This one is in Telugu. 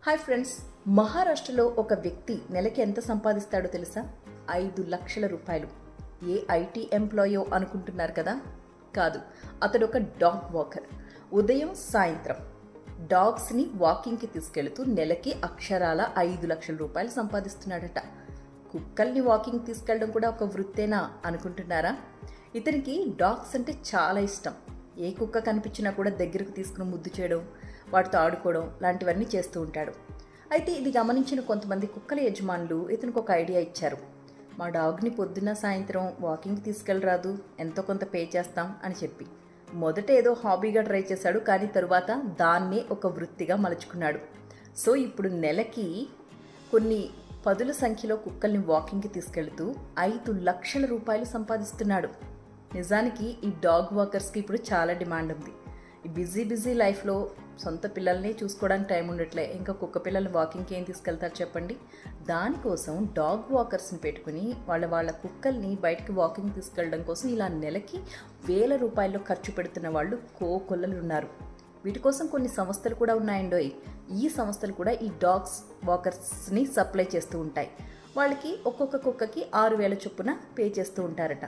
హాయ్ ఫ్రెండ్స్, మహారాష్ట్రలో ఒక వ్యక్తి నెలకి ఎంత సంపాదిస్తాడో తెలుసా? 5 లక్షల రూపాయలు. ఏ ఐటీ ఎంప్లాయో అనుకుంటున్నారు కదా? కాదు, అతడు ఒక డాగ్ వాకర్. ఉదయం సాయంత్రం డాగ్స్ని వాకింగ్కి తీసుకెళ్తూ నెలకి అక్షరాల 5 లక్షల రూపాయలు సంపాదిస్తున్నాడట. కుక్కల్ని వాకింగ్ తీసుకెళ్ళడం కూడా ఒక వృత్తేనా అనుకుంటున్నారా? ఇతనికి డాగ్స్ అంటే చాలా ఇష్టం. ఏ కుక్క కనిపించినా కూడా దగ్గరకు తీసుకుని ముద్దు చేయడం, వాటితో ఆడుకోవడం లాంటివన్నీ చేస్తూ ఉంటాడు. అయితే ఇది గమనించిన కొంతమంది కుక్కల యజమానులు ఇతనికి ఒక ఐడియా ఇచ్చారు. మా డాగ్ని పొద్దున్న సాయంత్రం వాకింగ్కి తీసుకెళ్ళరాదు, ఎంతో కొంత పే చేస్తాం అని చెప్పి. మొదట ఏదో హాబీగా ట్రై చేశాడు, కానీ తరువాత దాన్నే ఒక వృత్తిగా మలుచుకున్నాడు. సో ఇప్పుడు నెలకి కొన్ని పదుల సంఖ్యలో కుక్కల్ని వాకింగ్కి తీసుకెళ్తూ 5 లక్షల రూపాయలు సంపాదిస్తున్నాడు. నిజానికి ఈ డాగ్ వాకర్స్కి ఇప్పుడు చాలా డిమాండ్ ఉంది. ఈ బిజీ లైఫ్లో సొంత పిల్లల్ని చూసుకోవడానికి టైం ఉండట్లే, ఇంకా కుక్క పిల్లల్ని వాకింగ్కి ఏం తీసుకెళ్తారు చెప్పండి. దానికోసం డాగ్ వాకర్స్ని పెట్టుకుని వాళ్ళ కుక్కల్ని బయటకు వాకింగ్ తీసుకెళ్ళడం కోసం ఇలా నెలకి వేల రూపాయల్లో ఖర్చు పెడుతున్న వాళ్ళు కోకొల్లలు ఉన్నారు. వీటి కోసం కొన్ని సంస్థలు కూడా ఉన్నాయండోయ్. ఈ సంస్థలు కూడా ఈ డాగ్స్ వాకర్స్ని సప్లై చేస్తూ ఉంటాయి. వాళ్ళకి ఒక్కొక్క కుక్కకి 6,000 చొప్పున పే చేస్తూ ఉంటారట.